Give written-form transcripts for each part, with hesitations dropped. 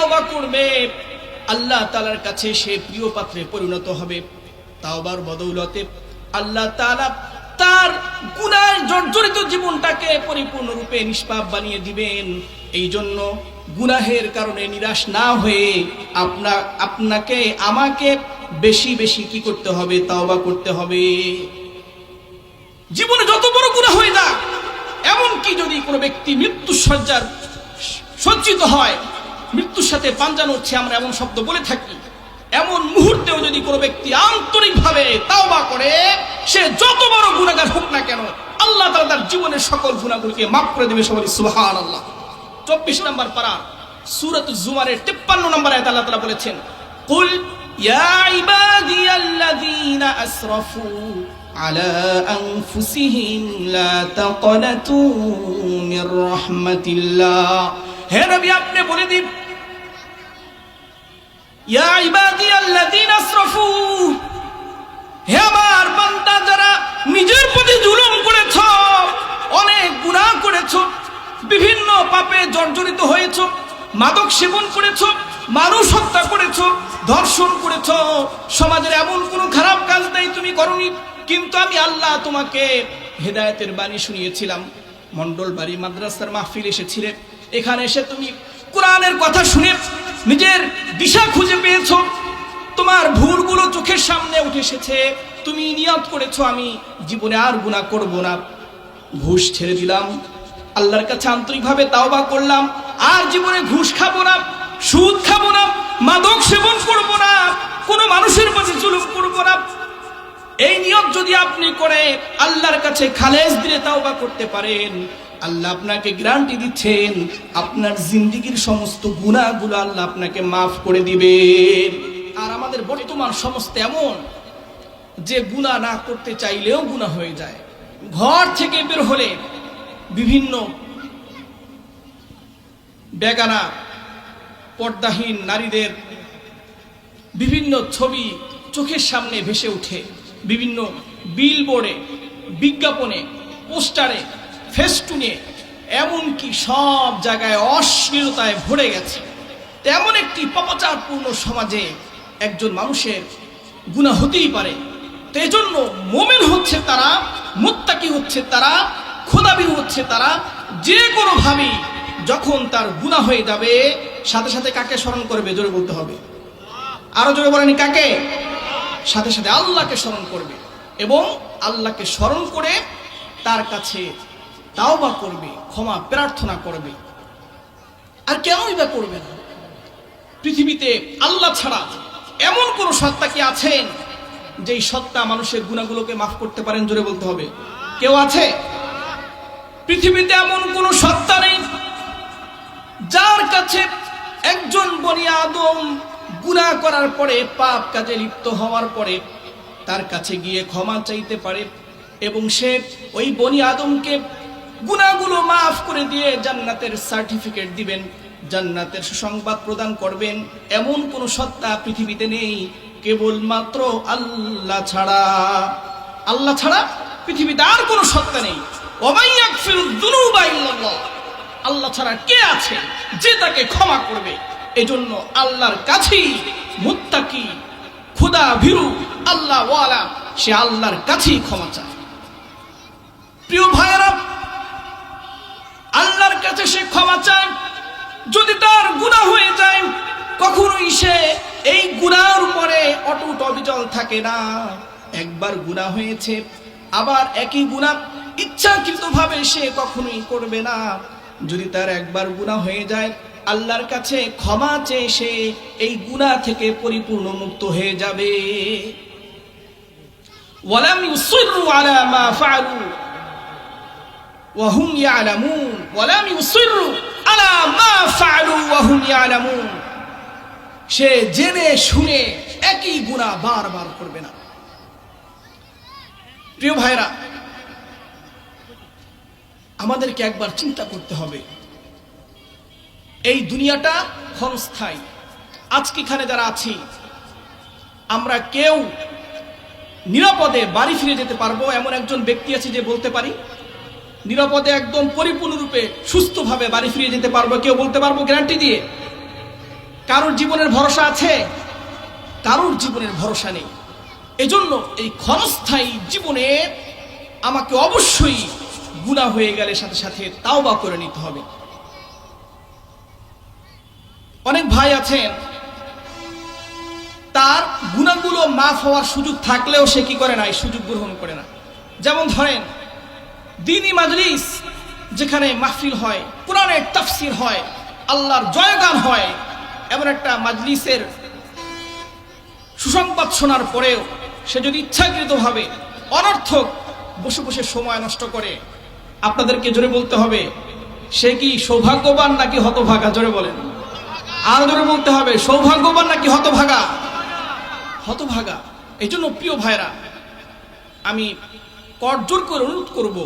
তাওবা করবে আল্লাহ তাআলার কাছে সে প্রিয় পাত্রে পরিণত হবে। তাওবার বদৌলতে আল্লাহ তাআলা তার গুনাহে জর্জরিত জীবনটাকে পরিপূর্ণরূপে নিষ্পাপ বানিয়ে দিবেন। এই জন্য গুনাহের কারণে নিরাশ না হয়ে আপনাকে আমাকে বেশি বেশি কি করতে হবে? তাওবা করতে হবে। জীবনে যত বড় গুনাহ হয়ে না, এমনকি যদি কোনো ব্যক্তি মৃত্যুর শয্যার সজ্জিত হয়, মৃত্যুর সাথে পাঞ্জা নড়ছে, আমরা এমন শব্দ বলে থাকি, এমন মুহূর্তেও যদি কোনো ব্যক্তি আন্তরিকভাবে তাওবা করে, সে যত বড় গুনাহগার হোক না কেন, আল্লাহ তাআলা তার জীবনের সকল গুনাহগুলোকে মাফ করে দেবে। সবাই সুবহানাল্লাহ। 24 নম্বর পারা সূরাতুজ জুমারের 53 নম্বর আয়াতে আল্লাহ তাআলা বলেছেন, কুল ইয়া ইবাদিয়াল্লাযীনা আসরাফু আলা আনফুসিহিম লা তাকনাতু মির রাহমাতিল্লাহ। হে নবী, আপনি বলে দিন, ইয়া ইবাদিয়াল্লাযীনা আসরাফু, হে আমার বান্দা যারা নিজের প্রতি জুলুম করেছো, অনেক গুনাহ করেছো, বিভিন্ন পাপে জর্জরিত হয়েছো, মাদক সেবন করেছো, মানুষ হত্যা করেছো, ধর্ষণ করেছো, সমাজের এমন কোনো খারাপ কাজ নাই তুমি করনি, কিন্তু আমি আল্লাহ তোমাকে হেদায়েতের বাণী শুনিয়েছিলাম। মন্ডল বাড়ি মাদ্রাসার মাহফিল এসেছিলে, এখানে এসে তুমি কোরআনের কথা শুনে নিজের দিশা খুঁজে পেয়েছো, তোমার ভুলগুলো চোখের সামনে উঠে এসেছে, তুমি নিয়ত করেছো আমি জীবনে আর গুনাহ করব না, ঘুষ ছেড়ে দিলাম, আল্লাহর কাছে আন্তরিকভাবে তাওবা করলাম, আর জীবনে ঘুষ খাবো না, সুদ খাবো না, মাদক সেবন করব না, কোনো মানুষের প্রতি জুলুম করব না। এই নিয়ত যদি আপনি করে আল্লাহর কাছে খালেস দিলে তাওবা করতে পারেন, আল্লাহ আপনাকে গ্যারান্টি দিচ্ছেন আপনার জিন্দেগীর সমস্ত গুনাহগুলো আল্লাহ আপনাকে মাফ করে দিবেন। আর আমাদের বর্তমান সমস্ত এমন যে গুনাহ না করতে চাইলেও গুনাহ হয়ে যায়। ঘর থেকে বের হলে বিভিন্ন বেগানা পর্দাহীন নারীদের বিভিন্ন ছবি চোখের সামনে ভেসে ওঠে, বিভিন্ন বিলবোর্ডে, বিজ্ঞাপনে, পোস্টারে, ফেস্টুনে, এমনকি সব জায়গায় অশ্লীলতায় ভরে গেছে। তেমন একটি পাপাচারপূর্ণ সমাজে একজন মানুষের গুনাহ হতেই পারে। তো এই জন্য মুমিন হচ্ছে তারা, মুত্তাকি হচ্ছে তারা, খোদাবীর হচ্ছে তারা, যে কোনো ভাবে যখন তার গুনাহ হয়ে যাবে সাথে সাথে কাকে স্মরণ করবে? জোরে বলতে হবে, আরো জোরে বলেন কাকে? সাথে সাথে আল্লাহকে স্মরণ করবে এবং আল্লাহকে স্মরণ করে তার কাছে তাওবা করবে, ক্ষমা প্রার্থনা করবে। আর কেনই বা করবে না? পৃথিবীতে আল্লাহ ছাড়া এমন কোন সত্তা কি আছেন যেই সত্তা মানুষের গুনাহগুলোকে মাফ করতে পারেন? জোরে বলতে হবে, কেউ আছে? পৃথিবীতে এমন কোন সত্তা নেই যার কাছে একজন বনি আদম গুনাহ করার পরে, পাপ কাজে লিপ্ত হওয়ার পরে তার কাছে গিয়ে ক্ষমা চাইতে পারে এবং সে ওই বনি আদমকে গুনাহগুলো মাফ করে দিয়ে জান্নাতের সার্টিফিকেট দিবেন, জান্নাতের সুসংবাদ প্রদান করবেন। এমন কোন সত্তা পৃথিবীতে নেই কেবলমাত্র আল্লাহ ছাড়া। আল্লাহ ছাড়া পৃথিবীতে আর কোন সত্তা নেই। ওয়ামাই ইয়াগফিরুয যুনুবা ইল্লাল্লাহ, আল্লাহ ছাড়া কে আছে যে তাকে ক্ষমা করবে? এজন্য আল্লাহর কাছেই মুত্তাকি, খোদা ভীরু, আল্লাহ ওয়ালা, সে আল্লাহর কাছেই ক্ষমা চায়। প্রিয় ভাইয়েরা, আল্লাহর কাছে সে ক্ষমা চায়। যদি তার গুনাহ হয়ে যায়, কখনোই সে এই গুনাহের উপরে অটুট অবিচল থাকে না। একবার গুনাহ হয়েছে, আবার একই গুনাহ ইচ্ছাকৃতভাবে সে কখনোই করবে না। যদি তার একবার গুনাহ হয়ে যায়, আল্লাহর কাছে ক্ষমা চেয়ে সে এই গুনাহ থেকে পরিপূর্ণ মুক্ত হয়ে যাবে। ওয়ালাম ইউসিরু আলা মা ফাআলু ওয়া হুম ইয়ালামুন, ওয়ালাম ইউসিরু আলা মা ফাআলু ওয়া হুম ইয়ালামুন, সে জেনে শুনে একই গুনাহ বারবার করবে না। প্রিয় ভাইরা, আমাদেরকে একবার চিন্তা করতে হবে, এই দুনিয়াটা ক্ষণস্থায়ী। আজকে এখানে যারা আছি, আমরা কেউ নিরাপদে বাড়ি ফিরে যেতে পারবো এমন একজন ব্যক্তি আছে যে বলতে পারি? নিরাপদে একদম পরিপূর্ণরূপে সুস্থভাবে বাড়ি ফিরে যেতে পারবো কেউ বলতে পারবো গ্যারান্টি দিয়ে? কারোর জীবনের ভরসা আছে? কারোর জীবনের ভরসা নেই। এজন্য এই ক্ষণস্থায়ী জীবনে আমাকে অবশ্যই গুনাহ হয়ে গেলে সাথে সাথে তাওবা করে নিতে হবে। অনেক ভাই আছেন, তার গুনাহগুলো মাফ হওয়ার সুযোগ থাকলেও সে কি করে না, এই সুযোগ গ্রহণ করে না। যেমন ধরেন, দ্বীনি মাজলিস যেখানে মাহফিল হয়, কোরআনের তাফসীর হয়, আল্লাহর জয়গান হয়, এমন একটা মাজলিসের সুসংবাদ শোনার পরেও সে যদি ইচ্ছাকৃতভাবে অনর্থক বসে বসে সময় নষ্ট করে, আপনাদেরকে জোরে বলতে হবে, সে কি সৌভাগ্যবান নাকি হতভাগা? জোরে বলেন, আর জোরে বলতে হবে, সৌভাগ্যবান নাকি হতভাগা? হতভাগা। এই জন্য প্রিয় ভাইরা, আমি করজোর করে অনুরোধ করব,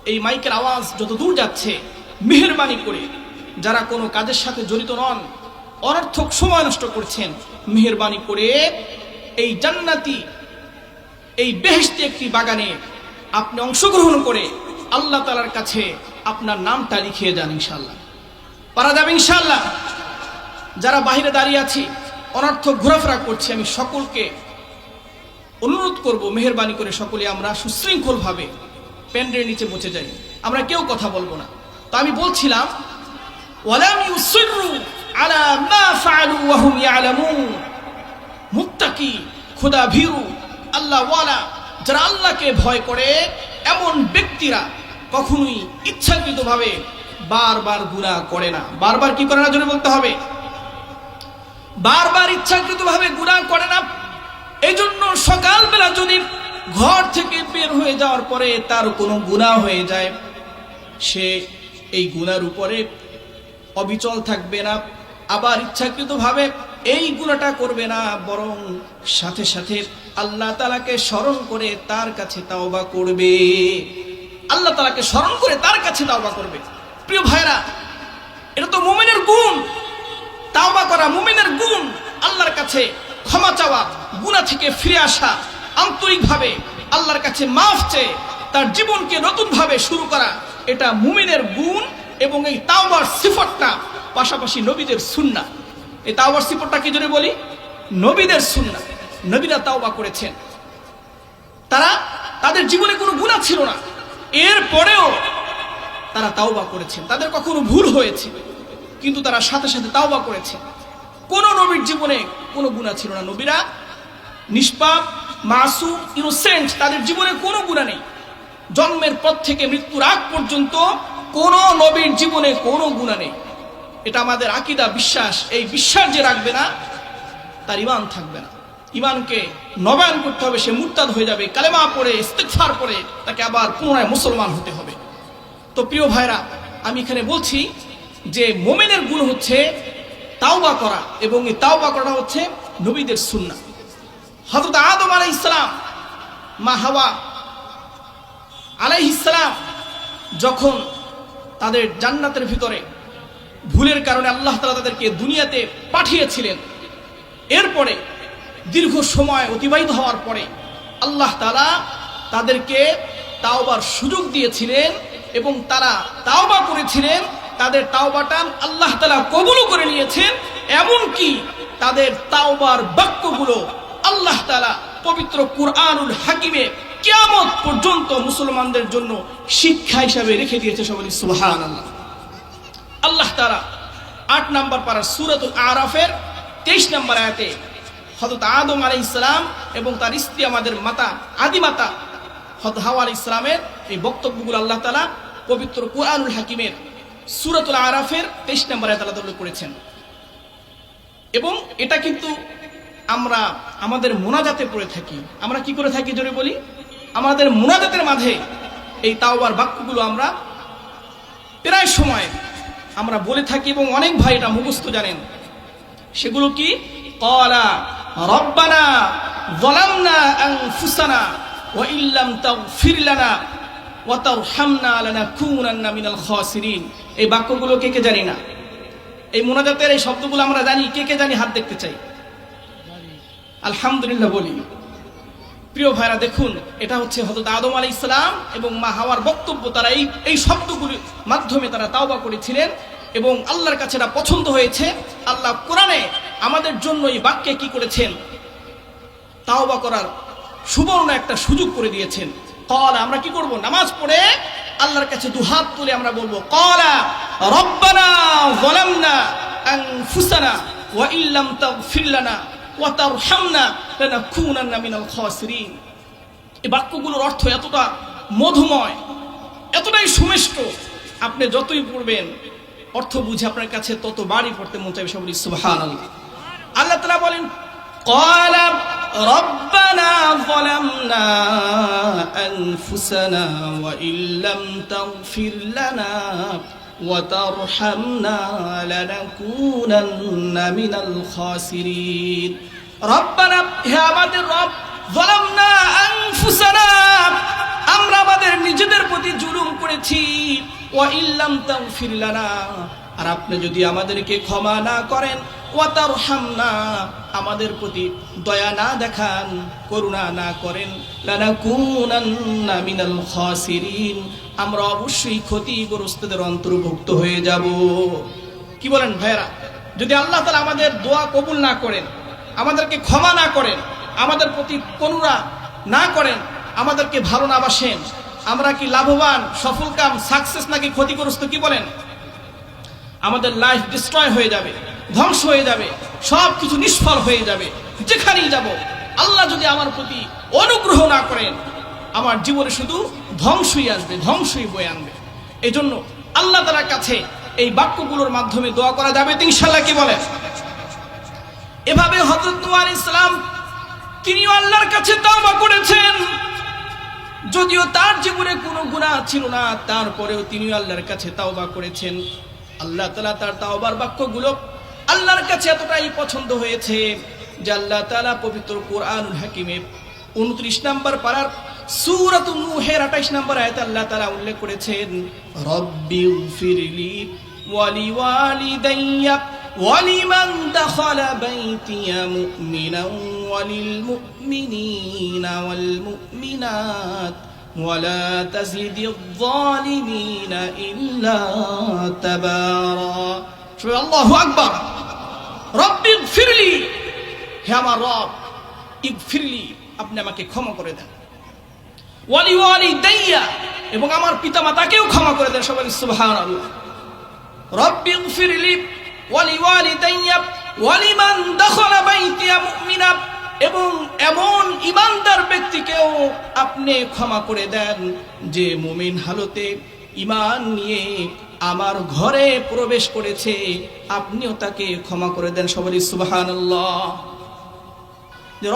এই মাইকের আওয়াজ যত দূর যাচ্ছে, মেহেরবানি করে যারা কোনো কাজের সাথে জড়িত নন, অনর্থক সময় নষ্ট করছেন, মেহেরবানি করে এই জান্নাতি, এই বেহেশতি একটি বাগানে আপনি অংশগ্রহণ করে আল্লাহ তাআলার কাছে আপনার নামটা লিখিয়ে যান। ইনশাআল্লাহ পারা যাবে ইনশাআল্লাহ। যারা বাহিরে দাঁড়িয়ে আছি, অনর্থক ঘোরাফেরা করছি, আমি সকলকে অনুরোধ করব, মেহেরবানি করে সকলে আমরা সুশৃঙ্খলভাবে প্যান্ডেলের নিচে বসে যাই, আমরা কেউ কথা বলবো না। তো আমি বলছিলাম, ওয়ালাম ইউসিরু আলা মা ফাআলু ওয়া হুম ইয়ালামুন। মুত্তাকি, খোদা ভীরু, আল্লাহ ওয়ালা, যারা আল্লাহকে ভয় করে, এমন ব্যক্তিরা কখনোই ইচ্ছাকৃতভাবে বারবার গুনাহ করে না। বারবার কি করে না? জোরে বলতে হবে, বারবার ইচ্ছাকৃতভাবে গুনাহ করে না। এই জন্য সকালবেলা যদি ঘর থেকে বের হয়ে যাওয়ার পরে তার কোনো গুনাহ হয়ে যায়, সে এই গুনার উপরে অবিচল থাকবে না, আবার ইচ্ছাকৃতভাবে এই গুনাহটা করবে না, বরং সাথে সাথে আল্লাহ তাআলাকে স্মরণ করে তার কাছে তাওবা করবে। আল্লাহ তাআলাকে স্মরণ করে তার কাছে তাওবা করবে। প্রিয় ভাইরা, এটা তো মুমিনের গুণ, তাওবা করা মুমিনের গুণ। আল্লাহর কাছে ক্ষমা চাওয়া, গুনাহ থেকে ফিরে আসা, আন্তরিকভাবে আল্লাহর কাছে মাফ চেয়ে তার জীবনকে নতুনভাবে শুরু করা, এটা মুমিনের গুণ। এবং এই তাওবার সিফতটা পাশাপাশি নবীদের সুন্নাহ। এই তাওবার সিফতটা কি জন্য বলি? নবীদের সুন্নাহ। নবীরা তাওবা করেছেন, তারা, তাদের জীবনে কোনো গুনাহ ছিল না, এরপরেও তারা তাওবা করেছেন। তাদের কখনো ভুল হয়েছে, কিন্তু তারা সাথে সাথে তাওবা করেছে। কোন নবীর জীবনে কোনো গুনাহ ছিল না। নবীরা নিষ্পাপ, মাসুম, ইনোসেন্ট, তাদের জীবনে কোনো গুনাহ নেই। জন্মের পর থেকে মৃত্যুর আগ পর্যন্ত কোন নবীর জীবনে কোনো গুনাহ নেই। এটা আমাদের আকীদা, বিশ্বাস। এই বিশ্বাস যে রাখবে না, তার ঈমান থাকবে না। ঈমানকে নবায়ন করতে হবে, সে মুরতাদ হয়ে যাবে। কালেমা পড়ে, ইস্তিগফার পড়ে তাকে আবার পুনরায় মুসলমান হতে হবে। তো প্রিয় ভাইরা, আমি এখানে বলছি যে মুমিনের গুণ হচ্ছে তাওবা করা, এবং এই তাওবা করা হচ্ছে নবীদের সুন্নাহ। হযরত আদম আলাইহিস সালাম, মা হাওয়া আলাইহিস সালাম যখন তাদের জান্নাতের ভিতরে ভুলের কারণে আল্লাহ তাআলা তাদেরকে দুনিয়াতে পাঠিয়েছিলেন, এরপরে দীর্ঘ সময় অতিবাহিত হওয়ার পরে আল্লাহ তাআলা তাদেরকে তাওবার সুযোগ দিয়েছিলেন এবং তারা তাওবা করেছিলেন। তাদের তাওবাটা আল্লাহ তাআলা কবুল করে নিয়েছেন। এমনকি তাদের তাওবার বাক্যগুলো আল্লাহ তাআলা পবিত্র কুরআনুল হাকিমে কিয়ামত পর্যন্ত মুসলমানদের জন্য শিক্ষা হিসাবে রেখে দিয়েছে। সবাই সুবহানাল্লাহ। আল্লাহ তাআলা 8 নম্বর পারা সূরাতুল আরাফের 23 নম্বর আয়াতে হযরত আদম আলাইহিস সালাম এবং তার স্ত্রী, আমাদের মাতা, আদিমাতা হযরত হাওয়া আলাইহিস সালামের এই বক্তব্যগুলো আল্লাহ তাআলা পবিত্র কুরআনুল হাকিমের সূরাতুল আরাফের 23 নম্বর আয়াতে আল্লাহ তাআলা করেছেন। এবং এটা কিন্তু আমরা আমাদের মুনাজাতে পড়ে থাকি। আমরা কি করে থাকি জোরে বলি? আমাদের মুনাজাতের মাঝে এই তাওবার বাক্যগুলো আমরা প্রায় সময় আমরা বলে থাকি, এবং অনেক ভাই এটা মুখস্থ জানেন। সেগুলো কি? ক্বালা রব্বানা যালামনা আনফুসানা ওয়া ইল্লাম তাগফির লানা ওয়া তারহামনা লানাকুনান্না মিনাল খাসিরিন। এই বাক্যগুলো কে কে জানি না? এই মুনাজাতের এই শব্দগুলো আমরা জানি, কে কে জানি? হাত দেখতে চাই। আলহামদুলিল্লাহ বলি। প্রিয় ভাইরা, দেখুন, এটা হচ্ছে হযরত আদম আলাইহিস সালাম এবং মা হাওয়ার বক্তব্য। তারা এই শব্দগুলোর মাধ্যমে তারা তাওবা করেছিলেন এবং আল্লাহর কাছে এটা পছন্দ হয়েছে। আল্লাহ কোরআনে আমাদের জন্য এই বাক্যে কি করেছেন, তাওবা করার সুবর্ণ একটা সুযোগ করে দিয়েছেন। ক্বালা, আমরা কি করব, নামাজ পড়ে আল্লাহর কাছে দুহাত তুলে আমরা বলবো, ক্বালা রব্বানা যালামনা আনফুসানা ওয়া ইল্লাম তাগফির লানা ওয়া তারহামনা লানাকুনান্না মিনাল খাসিরিন। এই বাক্যগুলোর অর্থ এতটা মধুময়, এতটাই সুমিষ্ট, আপনি যতই পড়বেন অর্থ বুঝে আপনার কাছে তত বাড়ি পড়তে মন চাইবে। সবাই সুবহানাল্লাহ। আল্লাহ তাআলা বলেন, ক্বালা রব্বানা যালামনা আনফুসানা ওয়া ইল্লাম তাগফির লানা ওয়া তারহামনা লানাকুনান্না মিনাল খাসিরিন। রব্বানা, হে আমাদের রব, যালামনা আনফুসানা, আমরা আমাদের নিজেদের প্রতি জুলুম করেছি, ওয়া ইল্লাম তাগফির লানা, আর আপনি যদি আমাদেরকে ক্ষমা না করেন, ওয়া তারহামনা, আমাদের প্রতি দয়া না দেখান, করুণা না করেন, লানাকুনান্না মিনাল খাসিরিন, আমরা অবশ্যই ক্ষতিগ্রস্তদের অন্তর্ভুক্ত হয়ে যাব। কি বলেন ভাইরা? যদি আল্লাহ তাআলা আমাদের দোয়া কবুল না করেন, আমাদেরকে ক্ষমা না করেন, আমাদের প্রতি করুণা না করেন, আমাদেরকে ভালো না বাসেন, আমরা কি লাভবান, সফলকাম, সাকসেস নাকি ক্ষতিগ্রস্ত? কি বলেন? আমাদের লাইফ ডিস্ট্রয় হয়ে যাবে, ধ্বংস হয়ে যাবে, সব কিছু নিষ্ফল হয়ে যাবে। যেখানেই যাব, আল্লাহ যদি আমার প্রতি অনুগ্রহ না করেন, আমার জীবনে শুধু ধ্বংসই আসবে, ধ্বংসই বয়ে আনবে। এই জন্য আল্লাহ তাআলার কাছে এই বাক্যগুলোর মাধ্যমে দোয়া করা যাবে তো ইনশাআল্লাহ। কি বলেন? এভাবে হযরত নূহ আলাইহিস সালাম তিনিও আল্লাহর কাছে তওবা করেছেন। যদিও তার জীবনে কোনো গুনাহ ছিল না, তারপরেও তিনি আল্লাহর কাছে তওবা করেছেন। আল্লাহ তাআলা তার তওবার বাক্যগুলো আল্লাহর কাছে এতটাই পছন্দ হয়েছে যে আল্লাহ তাআলা পবিত্র কোরআনুল হাকিমে 29 নম্বর পারার সূরাতুন নূহের 28 নম্বর আয়াতে আল্লাহ তাআলা উল্লেখ করেছেন, রব্বিগফিরলি ওয়া লিওয়ালিদাইয়া ওয়া লিমান দাখালা বাইতিয়া মুমিনান ওয়া লিল মুমিনিনা ওয়াল মুমিনাত ওয়ালা তাজিদিয যালিমিনা ইল্লা তাবারা। আল্লাহু আকবার। রব্বিগফিরলি, হে আমার রব, ইগফিরলি, আপনি আমাকে ক্ষমা করে দেন, ওয়া লিওয়ালিদাইয়া, এবং আমার পিতামাতাকেও ক্ষমা করে দেন। সবাই সুবহানাল্লাহ। রব্বিগফিরলি ওয়া লিওয়ালিদাইয়া ওয়া লিমান দাখালা বাইতিয়া মুমিনা, এবং এমন ঈমানদার ব্যক্তিকেও আপনি ক্ষমা করে দেন যে মুমিন হালতে ঈমান নিয়ে আমার ঘরে প্রবেশ করেছে, আপনিও তাকে ক্ষমা করে দেন। সবাই সুবহানাল্লাহ।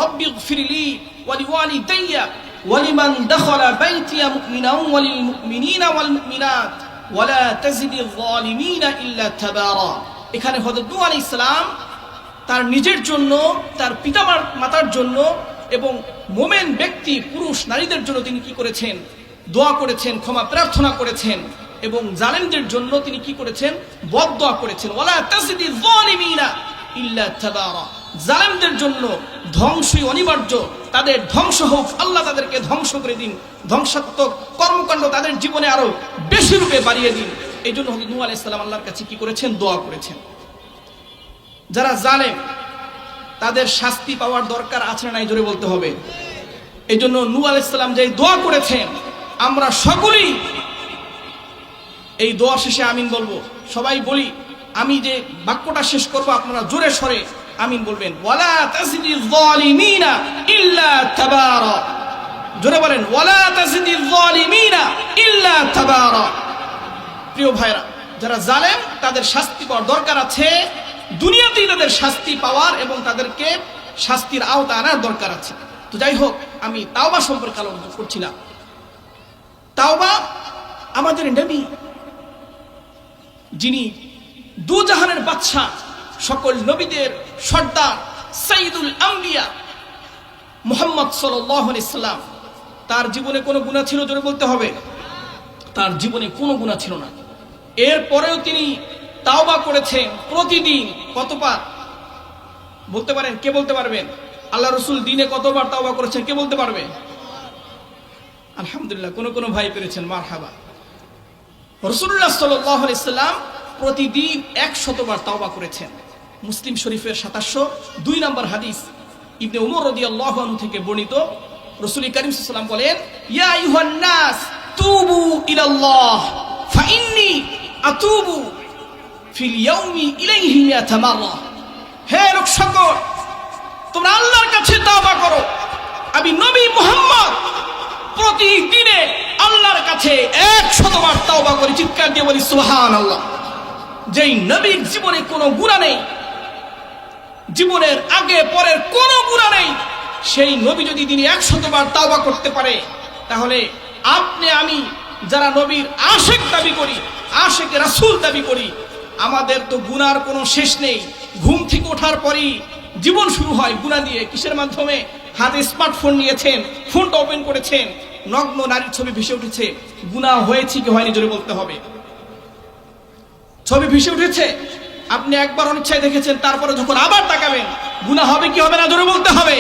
রব্বিগফিরলি ওয়া লিওয়ালিদাইয়া ওয়া লিমান দাখালা বাইতিয়া মুমিনান ওয়া লিল মুমিনিনা ওয়াল মুমিনাত ওয়ালা তাজিদিয যালিমিনা ইল্লা তাবারা। এখানে হযরত নূহ আলাইহিস সালাম তার নিজের জন্য, তার পিতামাতার জন্য এবং মুমিন ব্যক্তি পুরুষ নারীদের জন্য তিনি কি করেছেন? দোয়া করেছেন, ক্ষমা প্রার্থনা করেছেন, এবং জালেমদের জন্য তিনি কি করেছেন? বদদোয়া করেছেন, ওয়ালা তাজিদিয যালিমিনা ইল্লা তাবারা। জালেমদের জন্য ধ্বংসই অনিবার্য, তাদের ধ্বংস হোক, আল্লাহ তাদেরকে ধ্বংস করে দিন, ধ্বংসাত্মক কর্মকাণ্ড তাদের জীবনে আরো বেশি রূপে বাড়িয়ে দিন। এই জন্য হযরত নূহ আলাইহিস সালাম আল্লাহর কাছে কি করেছেন? দোয়া করেছেন। যারা জালেম তাদের শাস্তি পাওয়ার দরকার আছে না নাই? জোরে বলতে হবে। এই জন্য নূহ আলাইহিস সালাম যে দোয়া করেছেন, আমরা সকলেই এই দোয়া শেষে আমিন বলবো। সবাই বলি, আমি যে বাক্যটা শেষ করব আপনারা জোরে সরে আমিন বলবেন। ওয়ালা তাজিদিয যালিমিনা ইল্লা তাবারা। জোরে বলেন, ওয়ালা তাজিদিয যালিমিনা ইল্লা তাবারা। প্রিয় ভাইরা, যারা জালেম তাদের শাস্তি পাওয়ার দরকার আছে, দুনিয়াতেই তাদের শাস্তি পাওয়ার এবং তাদেরকে শাস্তির আওতা আনার দরকার আছে। তো যাই হোক, আমি তাওবা সম্পর্কে আলোচনা করছিলাম। তাওবা আমাদের নবী, যিনি দুজাহানের বাদশা, সকল নবীদের সর্দার, সাইয়্যিদুল আম্বিয়া মুহাম্মদ সাল্লাল্লাহু আলাইহি সাল্লাম, তার জীবনে কোনো গুনাহ ছিল? জোরে বলতে হবে। তার জীবনে কোনো গুনাহ ছিল না। এরপরেও তিনি তাওবা করেছেন প্রতিদিন। কতবার বলতে পারেন? কে বলতে পারবেন? আল্লাহ রাসূল দিনে কতবার তাওবা করেছেন? কে বলতে পারবে? আলহামদুলিল্লাহ, কোন ভাই পেরেছেন, মারহাবা। রাসূলুল্লাহ সাল্লাল্লাহু আলাইহি সাল্লাম প্রতিদিন 100 বার তাওবা করেছেন। মুসলিম শরীফের 2702 নম্বর হাদিস ইবনে উমর রাদিয়াল্লাহু আনহু থেকে বর্ণিত, রাসূল কারীম সাল্লাল্লাহু আলাইহি ওয়াসাল্লাম বলেন, ইয়া আইয়ুহান নাস তুবু ইলাল্লাহ ফাইন্নী আতুবু ফিল ইয়াউমি ইলাইহি মিআতা মাররা। হে লোক সকল, তোমরা আল্লাহর কাছে তাওবা করো, আমি নবী মুহাম্মদ প্রতিদিনে আল্লাহর কাছে 100 বার তাওবা করি। চিৎকার দিয়ে বলি সুবহানাল্লাহ। যেই নবীর জীবনে কোনো গুনাহ নেই, জীবনের আগে পরের কোনো গুনাহ নেই, সেই নবী যদি তিনি 100 বার তাওবা করতে পারে, তাহলে আপনি আমি যারা নবীর আশিক দাবি করি, আশিক রাসূল দাবি করি, আমাদের তো গুনার কোনো শেষ নেই। ঘুম থেকে ওঠার পরই জীবন শুরু হয় গুনাহ দিয়ে। কিসের মাধ্যমে? হাতে স্মার্টফোন নিয়েছেন, ফোনটা ওপেন করেছেন, নগ্ন নারীর ছবি ভেসে উঠেছে। গুনাহ হয়েছে কি হয়নি জোরে বলতে হবে। ছবি ভেসে উঠেছে, আপনি একবার অনিচ্ছায় দেখেছেন, তারপরে যখন আবার তাকাবেন, গুনাহ হবে কি হবে না জোরে বলতে হবে।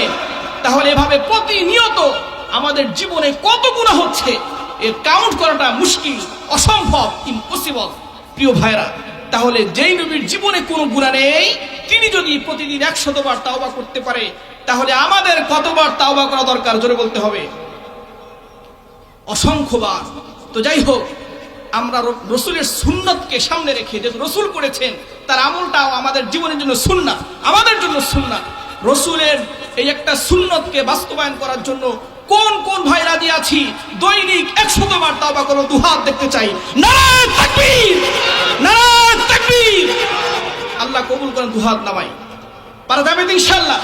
তাহলে এভাবে প্রতিনিয়ত আমাদের জীবনে কত গুনাহ হচ্ছে এর কাউন্ট করাটা মুশকিল, অসম্ভব, ইম্পসিবল। প্রিয় ভাইরা, তাহলে যেই নবীর জীবনে কোনো গুনাহ নেই, তিনি যদি প্রতিদিন 100 বার তাওবা করতে পারে, তাহলে আমাদের কতবার তাওবা করা দরকার জোরে বলতে হবে? অসংখ্যবার। তো যাই হোক, আমরা রসুলের সুন্নতকে সামনে রেখে, যে রসুল করেছেন তার আমলটাও আমাদের জীবনের জন্য সুন্নাত, আমাদের জন্য সুন্নাত। রসুলের এই একটা সুন্নতকে বাস্তবায়ন করার জন্য কোন কোন ভাই রাজি আছি দৈনিক 100 বার তাওবা করো? দুহাত দেখতে চাই। নারায়ে তাকবীর, নারায়ে তাকবীর। আল্লাহ কবুল করেন। দুহাত নামাই। পারা যাবে ইনশাআল্লাহ?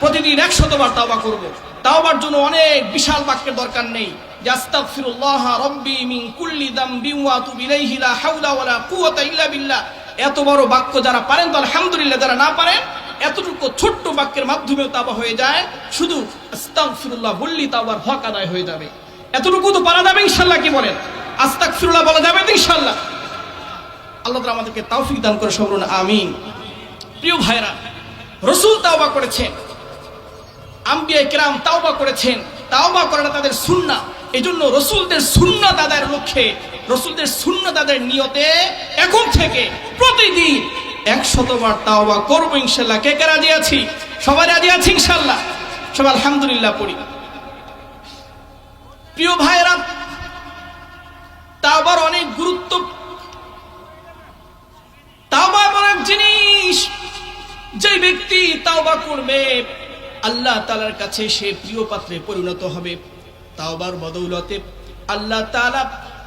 প্রতিদিন 100 বার তাওবা করব। তাওবার জন্য অনেক বিশাল বাক্যের দরকার নেই। আস্তাগফিরুল্লাহ রাব্বি মিন কুল্লি যামবি ওয়া আতুবু ইলাইহি লা হাওলা ওয়ালা কুওয়াতা ইল্লা বিল্লাহ। এত বড় বাক্য যারা পারেন তো আলহামদুলিল্লাহ, যারা না পারেন এতটুকু ছোট্ট বাক্যের মাধ্যমেও তাওবা হয়ে যায়। শুধু আস্তাগফিরুল্লাহ বললি তাওবার হক আদায় হয়ে যাবে। এতটুকু তো পারা যাবে ইনশাআল্লাহ। কি বলেন? আস্তাগফিরুল্লাহ বলা যাবে তো ইনশাআল্লাহ? আল্লাহ তাআলা আমাদেরকে তৌফিক দান করে সবর বলুন আমিন। প্রিয় ভাইরা, রাসূল তাওবা করেছেন, আম্বিয়া কিরাম তাওবা করেছেন। তাওবা করাটা তাদের সুন্নাহ। এজন্য রাসূলদের সুন্নাত আদায়ের লক্ষ্যে, রাসূলদের সুন্নাত আদায়ের নিয়তে এখন থেকে প্রতিদিন 100 বার তাওবা করব ইনশাআল্লাহ। কে কে রাজি আছি? সবাই রাজি আছি ইনশাআল্লাহ? সবাই আলহামদুলিল্লাহ পড়ি। প্রিয় ভাইরা, তাওবার অনেক গুরুত্ব। তাওবা এমন এক জিনিস, যে ব্যক্তি তাওবা করবে আল্লাহ তাআলার কাছে সে প্রিয় পাত্রে পরিণত হবে। তাওবার বদৌলতে আল্লাহ তাআলা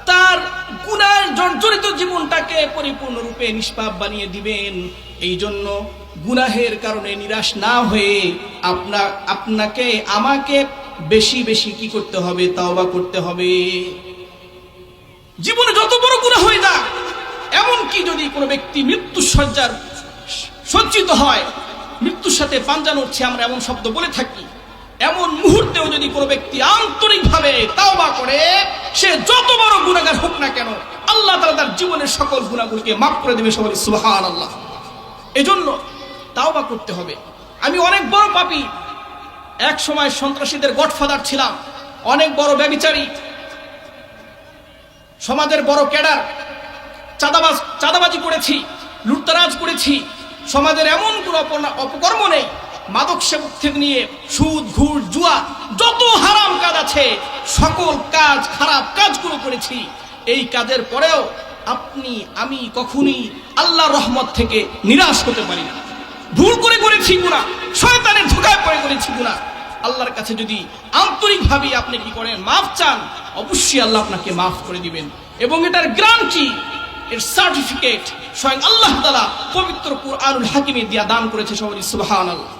তার গুনাহ জর্জরিত জীবনটাকে পরিপূর্ণরূপে নিষ্পাপ বানিয়ে দিবেন। এই জন্য গুনাহের কারণে নিরাশ না হয়ে আপনাকে আমাকে বেশি বেশি কি করতে হবে? তাওবা করতে হবে। জীবনে যত বড় গুনাহ হয়ে যাক, এমনকি যদি কোনো ব্যক্তি মৃত্যুর শয্যার সজ্জিত হয়, মৃত্যুর সাথে পাঞ্জা নড়ছে, আমরা এমন শব্দ বলে থাকি, এমন মুহূর্তেও যদি কোনো ব্যক্তি আন্তরিকভাবে তাওবা করে, সে যত বড় গুনাহগার হোক না কেন, আল্লাহ তাআলা তার জীবনের সকল গুনাহগুলোকে মাফ করে দেবে। সবাই সুবহানাল্লাহ। এজন্য তাওবা করতে হবে। আমি অনেক বড় পাপী, এক সময় সন্ত্রাসীদের গডফাদার ছিলাম, অনেক বড় ব্যভিচারী, সমাজের বড় ক্যাডার, চাঁদাবাজি করেছি, লুটতরাজ করেছি। সমাজের এমন কোনো অপকর্ম নেই, মাদক সেবক থেকে নিয়ে সুদ, ঘুষ, জুয়া, যত হারাম কাজ আছে সকল কাজ, খারাপ কাজগুলো করেছি। এই কাজের পরেও আপনি আমি কখনোই আল্লাহর রহমত থেকে নিরাশ হতে পারি না। ভুল করে করেছি গুনাহ, শয়তানের ধোঁকায় পড়ে করেছি গুনাহ। আল্লাহর কাছে যদি আন্তরিকভাবে আপনি কি করেন, মাফ চান, অবশ্যই আল্লাহ আপনাকে মাফ করে দিবেন। এবং এটার গ্যারান্টি, এর সার্টিফিকেট স্বয়ং আল্লাহ তাআলা পবিত্র কুরআনুল হাকিমে দিয়া দান করেছে। সবাই সুবহানাল্লাহ।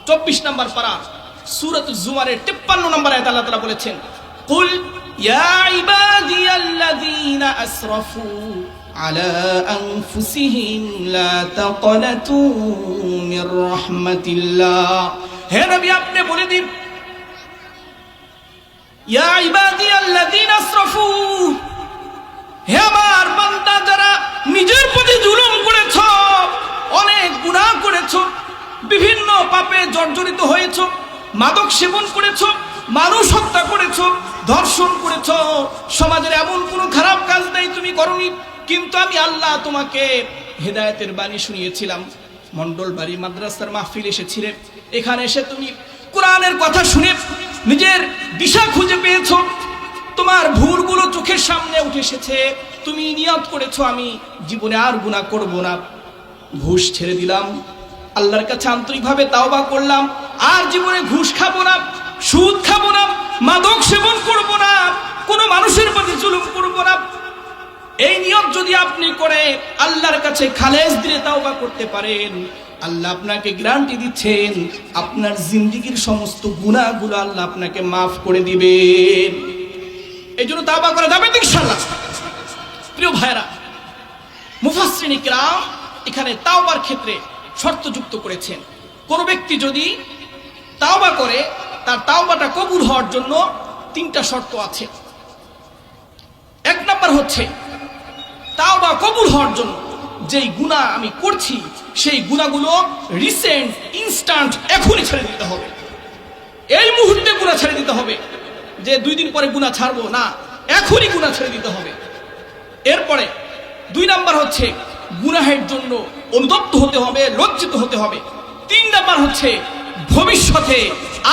24 নম্বর পারা সূরাতুল জুমারের 53 নম্বর আয়াতে আল্লাহ তাআলা বলেছেন, কুল ইয়া ইবাদিয়াল্লাযীনা আসরাফু আলা আনফুসিহিম লা তাকনাতু মির রাহমাতিল্লাহ। হে নবী, আপনি বলে দিন, ইয়া ইবাদিয়াল্লাযীনা আসরাফু, হে আমার বান্দা যারা নিজের প্রতি জুলুম করেছ, অনেক গুনাহ করেছ, বিভিন্ন পাপে জর্জরিত হয়েছ, মাদক সেবন করেছ, মানুষ হত্যা করেছ, ধর্ষণ করেছ, সমাজের এমন কোনো খারাপ কাজ নেই তুমি করনি, কিন্তু আমি আল্লাহ তোমাকে হেদায়েতের বাণী শুনিয়েছিলাম। মন্ডল বাড়ি মাদ্রাসার মাহফিল এসেছিলে, এখানে এসে তুমি কোরআনের কথা শুনে নিজের দিশা খুঁজে পেয়েছো, তোমার ভুলগুলো চোখের সামনে উঠে এসেছে, তুমি নিয়ত করেছো আমি জীবনে আর গুনাহ করব না, ঘুষ ছেড়ে দিলাম, আল্লাহর কাছে আন্তরিকভাবে তাওবা করলাম, আর জীবনে ঘুষ খাবো না, সুদ খাবো না, মাদক সেবন করব না, কোনো মানুষের প্রতি জুলুম করব না। এই নিয়ত যদি আপনি করে আল্লাহর কাছে খালেস দিলে তাওবা করতে পারেন, আল্লাহ আপনাকে গ্যারান্টি দিচ্ছেন আপনার জিন্দেগীর সমস্ত গুনাহগুলো আল্লাহ আপনাকে মাফ করে দিবেন। এই জন্য তাওবা করা যাবে ইনশাআল্লাহ। প্রিয় ভাইরা, মুফাসসিরিন ইকরাম এখানে তাওবার ক্ষেত্রে শর্ত যুক্ত করেছেন। কোন ব্যক্তি যদি তাওবা করে, তার তাওবাটা কবুল হওয়ার জন্য 3টা শর্ত আছে। 1 নাম্বার হচ্ছে তাওবা কবুল হওয়ার জন্য যেই গুনাহ আমি করছি সেই গুনাহগুলো রিসেন্ট, ইনস্ট্যান্ট, এখনই ছেড়ে দিতে হবে। এই মুহূর্তে গুনাহ ছেড়ে দিতে হবে, যে 2 দিন পরে গুনাহ ছাড়বো না, এখনই গুনাহ ছেড়ে দিতে হবে। এরপরে 2 নাম্বার হচ্ছে গুনাহের জন্য অনুতপ্ত হতে হবে, লজ্জিত হতে হবে। 3 নাম্বার হচ্ছে ভবিষ্যতে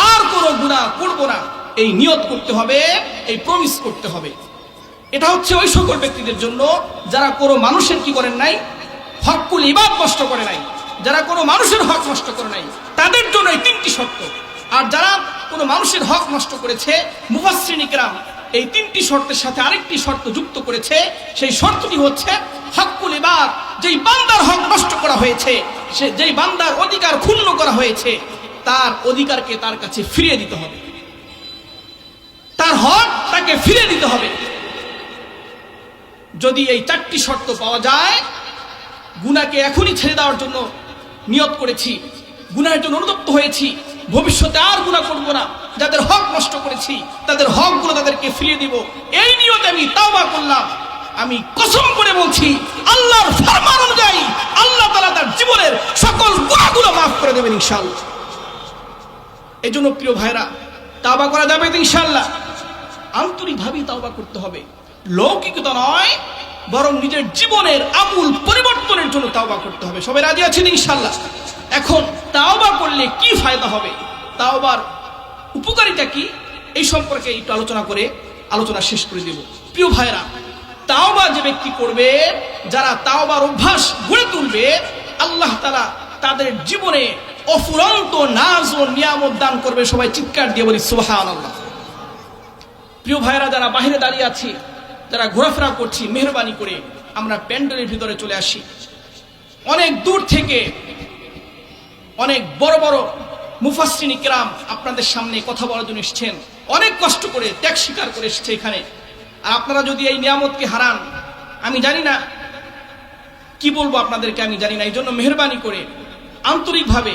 আর কোনো গুনাহ করব না, এই নিয়ত করতে হবে, এই প্রমিস করতে হবে। এটা হচ্ছে ওই সকল ব্যক্তিদের জন্য যারা কোনো মানুষের কি করেন নাই, হকুল ইবাদ নষ্ট করে নাই, যারা কোনো মানুষের হক নষ্ট করে নাই, তাদের জন্য এই 3টি শর্ত। আর যারা কোনো মানুষের হক নষ্ট করেছে, মুফাসসিরিন ইকরাম এই 3টি শর্তের সাথে আরেকটি শর্ত যুক্ত করেছে। সেই শর্তটি হচ্ছে হকুল ইবাদ, যেই বান্দার হক নষ্ট করা হয়েছে, সে যেই বান্দার অধিকার ক্ষুণ্ণ করা হয়েছে, তার অধিকারকে তার কাছে ফিরিয়ে দিতে হবে, তার হক তাকে ফিরিয়ে দিতে হবে। যদি এই 4টি শর্ত পাওয়া যায়, গুনাহকে এখনই ছেড়ে দেওয়ার জন্য নিয়ত করেছি, গুনাহের জন্য অনুতপ্ত হয়েছি, ভবিষ্যতে আর গুনাহ করব না, যাদের হক নষ্ট করেছি তাদের হকগুলো তাদেরকে ফিরিয়ে দিব, এই নিয়তে আমি তাওবা করলাম, আমি কসম করে বলছি আল্লাহর ফরমান অনুযায়ী আল্লাহ তাআলা তার জীবনের সকল গুনাহগুলো মাফ করে দেবেন ইনশাআল্লাহ। এই জন্য প্রিয় ভাইরা, তাওবা করা যাবে ইনশাআল্লাহ। আন্তরিকভাবে তাওবা করতে হবে, লৌকিকতা নয়, বরং নিজের জীবনের আমূল পরিবর্তনের জন্য তাওবা করতে হবে। সবাই রাজি আছেন ইনশাআল্লাহ? এখন তাওবা করলে কি ফায়দা হবে, তাওবার উপকারিতা কি, এই সম্পর্কে একটু আলোচনা করে আলোচনা শেষ করে দেব। প্রিয় ভাইরা, তাওবা যে ব্যক্তি করবে, যারা তাওবার অভ্যাস গড়ে তুলবে, আল্লাহ তাআলা তাদের জীবনে অফুরন্ত নাজ ও নিয়ামত দান করবে। সবাই চিৎকার দিয়ে বলি সুবহানাল্লাহ। প্রিয় ভাইরা, যারা বাইরে দাঁড়িয়ে আছি, যারা ঘোরাফেরা করছি, মেহরবানি করে আমরা প্যান্ডেলের ভিতরে চলে আসি। অনেক দূর থেকে অনেক বড় বড় মুফাসসিরিন ইকরাম আপনাদের সামনে কথা বলার জন্য এসেছেন, অনেক কষ্ট করে, ত্যাগ স্বীকার করে এসেছে এখানে। আর আপনারা যদি এই নিয়ামতকে হারান, আমি জানি না কি বলবো আপনাদেরকে, আমি জানি না। এই জন্য মেহরবানি করে আন্তরিকভাবে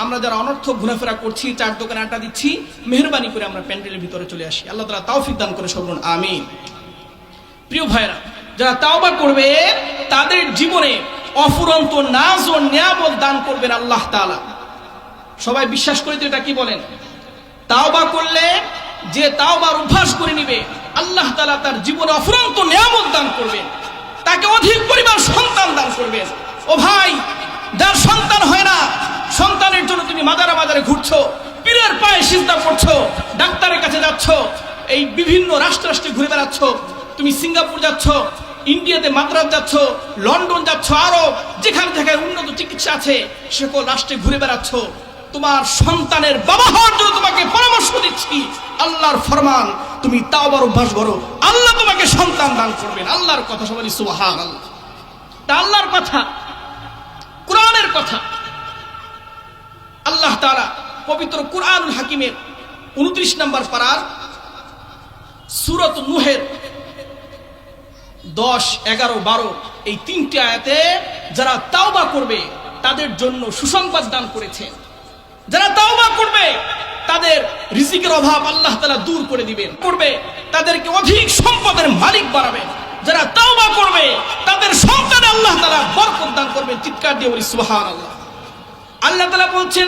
আমরা যারা অনর্থক ঘোরাফেরা করছি, 4 দোকানে আড্ডা দিচ্ছি, মেহরবানি করে আমরা প্যান্ডেলের ভিতরে চলে আসি। আল্লাহ তাআলা তৌফিক দান করে সবরুন আমিন। প্রিয় ভাইরা, যারা তাওবা করবে তাদের জীবনে অফুরন্ত নাজ ও নিয়ামত দান করবেন আল্লাহ তাআলা। সবাই বিশ্বাস করে তো এটা কি বলেন? তাওবা করলে যে তাওবার অভ্যাস করে নিবে, আল্লাহ তাআলা তার জীবনে অফুরন্ত নিয়ামত দান করবেন, তাকে অধিক পরিমাণ সন্তান দান করবেন। ও ভাই, যার সন্তান হয় না, সন্তানের জন্য তুমি মাজারে মাজারে ঘুরছো, পীরের পায়ে সিজদা করছো, ডাক্তারের কাছে যাচ্ছ, এই বিভিন্ন রাষ্ট্রে ঘুরে বেড়াচ্ছ, তুমি সিঙ্গাপুর যাচ্ছ, ইন্ডিয়াতে মাদ্রাজ যাচ্ছ, লন্ডন যাচ্ছ, আরব যেখানে যেখানে উন্নত চিকিৎসা আছে সকল রাষ্ট্রে ঘুরে বেড়াচ্ছ, তোমার সন্তানের বাবা হওয়ার জন্য তোমাকে পরামর্শ দিচ্ছি, আল্লাহর ফরমান, তুমি তাওবার অভ্যাস করো, আল্লাহ তোমাকে সন্তান দান করবেন। আল্লাহর কথা, সবাই সুবহানাল্লাহ। তা আল্লাহর কথা, কোরআনের কথা, আল্লাহ তাআলা পবিত্র কুরআনুল হাকিমের 29 নম্বর পারার সূরাত নূহের 10, 11, 12 এই 3টি আয়াতে যারা তাওবা করবে তাদের জন্য সুসংবাদ দান করেছেন। যারা তাওবা করবে তাদের রিজিকের অভাব আল্লাহ তাআলা দূর করে দিবেন, করবে তাদেরকে অধিক সম্পদের মালিক বানাবেন। যারা তাওবা করবে তাদের সন্তানে আল্লাহ তাআলা বরকত দান করবেন। চিৎকার দিয়ে বলি সুবহানাল্লাহ। আল্লাহ তাআলা বলছেন,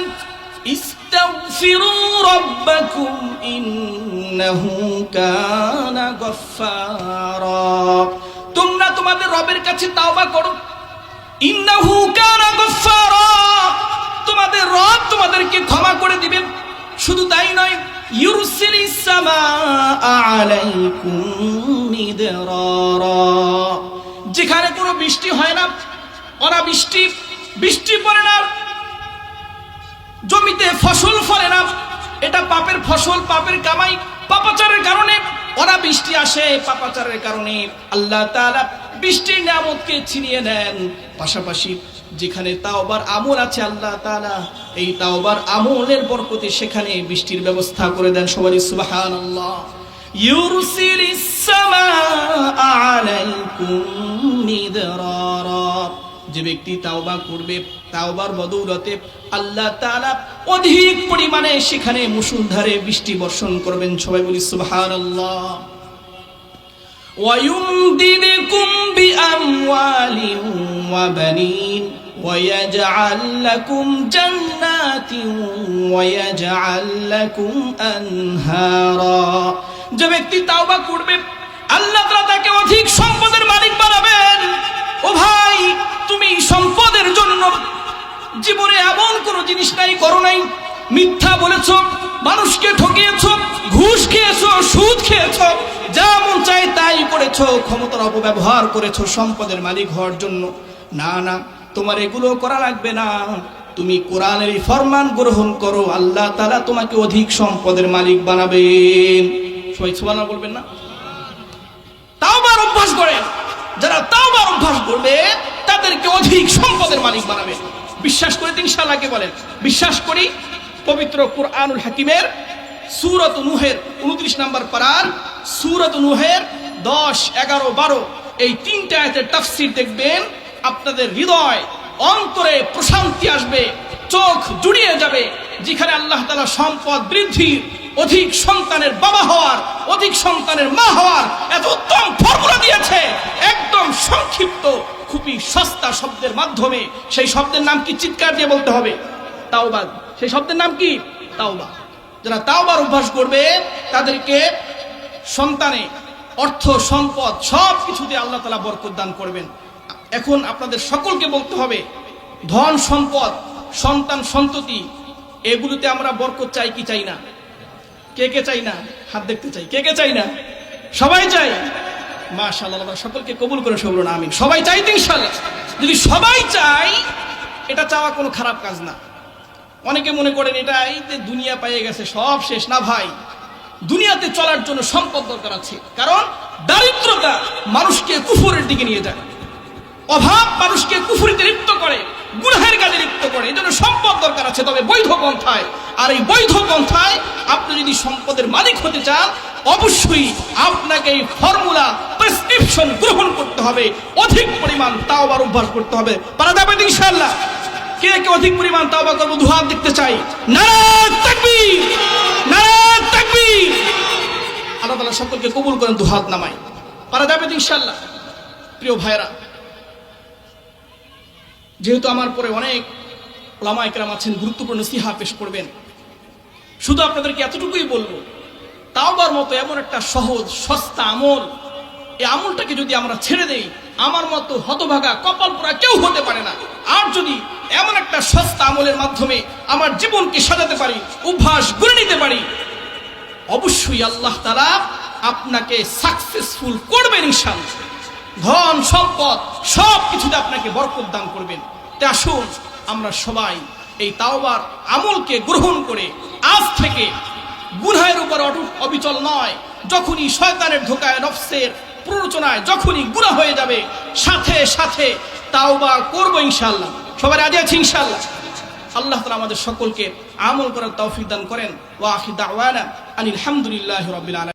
ইস্তাগফিরু রাব্বাকুম ইন্নাহু কানা গফফারা। তোমরা তোমাদের রবের কাছে তাওবা করো। ইন্নাহু কানা গফফারা, তোমাদের রব তোমাদেরকে ক্ষমা করে দিবেন। শুধু তাই নয়, ইউরসিলিস সামাআ আলাইকুম মিদরারা, যেখানে কোনো বৃষ্টি হয় না, অনাবৃষ্টি, বৃষ্টি পড়ে না, জমিতে ফসল ফলে না, এটা পাপের ফসল, পাপের কামাই, পাপাচারের কারণে অনাবৃষ্টি আসে। পাপাচারের কারণে আল্লাহ তাআলা বৃষ্টির নিয়ামতকে ছিনিয়ে নেন। পাশাপাশি যেখানে তাওবার আমল আছে, আল্লাহ তাআলা এই তাওবার আমলের বরকতে সেখানে বৃষ্টির ব্যবস্থা করে দেন। সবাই সুবহানাল্লাহ। ইউরসিলিস সামাআ আলাইকুম মিদরারা, যে ব্যক্তি তাওবা করবে, তাওবার বদৌলতে আল্লাহ তাআলা অধিক পরিমাণে সেখানে মুষলধারে বৃষ্টি বর্ষণ করবেন। সবাই বলি সুবহানাল্লাহ। ওয়ায়ুমদিদকুম বিআমওয়ালিন ওয়া বানিন ওয়ায়াজআল লাকুম জান্নাতিন ওয়ায়াজআল লাকুম আনহারা, যে ব্যক্তি তাওবা করবে আল্লাহ তাআলা তাকে অধিক সম্পদের মালিক বানাবেন। ও ভাই, তুমি সম্পদের জন্য জীবনে এমন কোন জিনিস নাই করো নাই, মিথ্যা বলেছো, মানুষকে ঠকিয়েছো, ঘুষ খেয়েছো, সুদ খেয়েছো, যা মন চায় তাই করেছো, ক্ষমতার অপব্যবহার করেছো সম্পদের মালিক হওয়ার জন্য। না না, তোমার এগুলো করা লাগবে না। তুমি কোরআনের এই ফরমান গ্রহণ করো, আল্লাহ তাআলা তোমাকে অধিক সম্পদের মালিক বানাবেন। সবাই সুবহানাল্লাহ বলবেন না? তাওবার অভ্যাস করে, যারা তাওবার অভ্যাস করবে তাদেরকে অধিক সম্পদের মালিক বানাবে। বিশ্বাস করে ইনশাআল্লাহ কে বলেন? বিশ্বাস করি। পবিত্র কুরআনুল হাকিমের সূরাত নূহের 29 নম্বর পারার সূরাত নূহের 10, 11, 12 এই তিনটা আয়াতের তাফসীর দেখবেন, আপনাদের হৃদয় অন্তরে প্রশান্তি আসবে, চোখ জুড়িয়ে যাবে। যেখানে আল্লাহ তাআলা সম্পদ বৃদ্ধির, অধিক সন্তানের বাবা হওয়ার, অধিক সন্তানের মা হওয়ার এত উত্তম ফর্মুলা দিয়েছে, একদম সংক্ষিপ্ত, খুবই সস্তা শব্দের মাধ্যমে। সেই শব্দের নাম কি? চিৎকার দিয়ে বলতে হবে, তাওবা। সেই শব্দের নাম কি? তাওবা। যারা তাওবার অভ্যাস করবে তাদেরকে সন্তানে, অর্থ, সম্পদ সব কিছুতে আল্লাহ তাআলা বরকত দান করবেন। এখন আপনাদের সকলকে বলতে হবে, ধন সম্পদ, সন্তান সন্ততি, এগুলোতে আমরা বরকত চাই কি চাই না? কে কে চাই না? হাত দেখতে চাই। কে কে চাই না? সবাই চাই। মাশাআল্লাহ, সকলকে কবুল করে সবল না আমিন। সবাই চাই তো ইনশাআল্লাহ? যদি সবাই চাই, এটা চাওয়া কোনো খারাপ কাজ না। অনেকে মনে করেন এটা এই যে দুনিয়া পেয়ে গেছে সব শেষ। না ভাই, দুনিয়াতে চলার জন্য সম্পদ দরকার আছে। কারণ দারিদ্রতা মানুষকে কুফরের দিকে নিয়ে যায়, অভাব মানুষকে কুফরিতে লিপ্ত করে, গুনাহের কাজে লিপ্ত করে। এজন্য সম্পদ দরকার আছে, তবে বৈধ পন্থায়। আর এই বৈধ পন্থায় আপনি যদি সম্পদের মালিক হতে চান, অবশ্যই আপনাকে এই ফর্মুলা, প্রেসক্রিপশন গ্রহণ করতে হবে। অধিক পরিমাণ তাওবার অভ্যাস করতে হবে। পারা যাবে ইনশাআল্লাহ? কে কে অধিক পরিমাণ তাওবা করব? দুহাত দেখতে চাই। নারে তাকবীর, নারে তাকবীর। আল্লাহ তাআলা সকলকে কবুল করেন। দুহাত নামাই। পারা যাবে ইনশাআল্লাহ? প্রিয় ভাইরা, যেহেতু আমার পরে অনেক উলামা ইকরাম আছেন, গুরুত্বপূর্ণ নসিহা পেশ করবেন, শুধু আপনাদেরকে এতটুকুই বলবো, তাওবার মতো এমন একটা সহজ সস্তা আমল, এই আমলটাকে যদি আমরা ছেড়ে দেই, আমার মতো হতভাগা কপাল পোড়া কেউ হতে পারে না। আর যদি এমন একটা সস্তা আমলের মাধ্যমে আমার জীবনকে সাজাতে পারি, অভ্যাস গড়ে নিতে পারি, অবশ্যই আল্লাহ তাআলা আপনাকে সাকসেসফুল করবেন ইনশাআল্লাহ। ধন সম্পদ সব কিছুতে আপনাকে বরকত দান করবেন। তাই আসুন আমরা সবাই এই তাওবার আমলকে গ্রহণ করে আজ থেকে গুনাহের উপর অবিচল নয়। যখনই শয়তানের ধোঁকায়, নফসের প্ররোচনায় যখনই গুনাহ হয়ে যাবে, সাথে সাথে তাওবা করব ইনশাআল্লাহ। সবাই রাজি আছি ইনশাআল্লাহ? আল্লাহ তাআলা আমাদের সকলকে আমল করার তৌফিক দান করেন। ওয়া আখির দাওয়ানা আনিল হামদুলিল্লাহি রাব্বিল আলামিন।